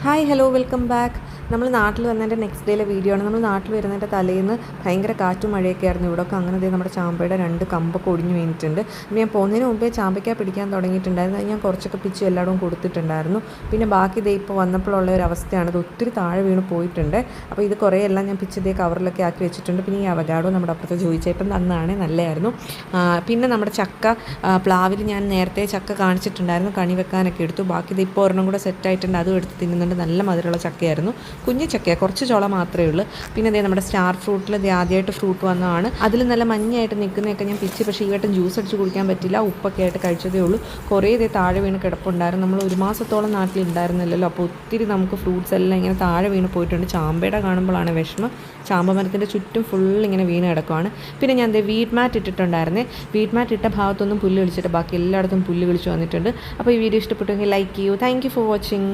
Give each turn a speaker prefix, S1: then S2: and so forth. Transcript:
S1: Hi hello welcome back. നമ്മൾ നാട്ടിൽ വന്നതിൻ്റെ നെക്സ്റ്റ് ഡേയിലെ വീഡിയോ ആണ്. നമ്മൾ നാട്ടിൽ വരുന്നതിൻ്റെ തലേന്ന് ഭയങ്കര കാറ്റും മഴയൊക്കെ ആയിരുന്നു ഇവിടെയൊക്കെ. അങ്ങനെ നമ്മുടെ ചാമ്പയുടെ 2 കമ്പൊക്കെ ഒടിഞ്ഞു വീണിട്ടുണ്ട്. ഞാൻ പോകുന്നതിന് മുമ്പേ ചാമ്പയ്ക്ക പിടിക്കാൻ തുടങ്ങിയിട്ടുണ്ടായിരുന്നു. അത് ഞാൻ കുറച്ചൊക്കെ പിച്ച് എല്ലായിടവും കൊടുത്തിട്ടുണ്ടായിരുന്നു. പിന്നെ ബാക്കി ഇതേ ഇപ്പോൾ വന്നപ്പോഴുള്ള ഒരു അവസ്ഥയാണ്. ഇത് ഒത്തിരി താഴെ വീണ് പോയിട്ടുണ്ട്. അപ്പോൾ ഇത് കുറേ എല്ലാം ഞാൻ പിച്ച് ഇതേ കവറിലൊക്കെ ആക്കി വെച്ചിട്ടുണ്ട്. പിന്നെ ഈ അവഗാഡോ നമ്മുടെ അപ്പുറത്തെ ചോദിച്ചേട്ടൻ തന്നാണ്, നല്ലതായിരുന്നു. പിന്നെ നമ്മുടെ ചക്ക പ്ലാവിൽ ഞാൻ നേരത്തെ ചക്ക കാണിച്ചിട്ടുണ്ടായിരുന്നു, കണി വെക്കാനൊക്കെ എടുത്തു. ബാക്കി ഇത് ഇപ്പോൾ ഒരെണ്ണം കൂടെ സെറ്റായിട്ടുണ്ട്, അതും എടുത്ത് തിന്നുന്നുണ്ട്. നല്ല മധുരമുള്ള ചക്കയായിരുന്നു, കുഞ്ഞു ചക്കയാണ്, കുറച്ച് ചോള മാത്രമേ ഉള്ളൂ. പിന്നെ അതേ നമ്മുടെ സ്റ്റാർ ഫ്രൂട്ടിൽ ഇത് ആദ്യമായിട്ട് ഫ്രൂട്ട് വന്നതാണ്. അതിൽ നല്ല മഞ്ഞയായിട്ട് നിൽക്കുന്നതൊക്കെ ഞാൻ പിച്ച്, പക്ഷേ ഈ വട്ടം ജ്യൂസ് അടിച്ച് കുടിക്കാൻ പറ്റില്ല, ഉപ്പൊക്കെ ആയിട്ട് കഴിച്ചതേ ഉള്ളൂ. കുറേ ഇതേ താഴെ വീണ് കിടപ്പുണ്ടായിരുന്നു. നമ്മൾ 1 മാസത്തോളം നാട്ടിലുണ്ടായിരുന്നില്ലല്ലോ, അപ്പോൾ ഒത്തിരി നമുക്ക് ഫ്രൂട്ട്സ് എല്ലാം ഇങ്ങനെ താഴെ വീണ് പോയിട്ടുണ്ട്. ചാമ്പയുടെ കാണുമ്പോഴാണ് വിഷമം. ചാമ്പ മരത്തിൻ്റെ ചുറ്റും ഫുൾ ഇങ്ങനെ വീണ് കിടക്കുവാണ്. പിന്നെ ഞാൻ വീറ്റ് മാറ്റ് ഇട്ടിട്ടുണ്ടായിരുന്നേ. വീറ്റ് മാറ്റ് ഇട്ട ഭാഗത്തൊന്നും പുല്ല് കളിച്ചിട്ട് ബാക്കി എല്ലായിടത്തും പുല്ല് കളിച്ച് വന്നിട്ടുണ്ട്. അപ്പോൾ ഈ വീഡിയോ ഇഷ്ടപ്പെട്ടെങ്കിൽ ലൈക്ക് ചെയ്യൂ. Thank you for watching.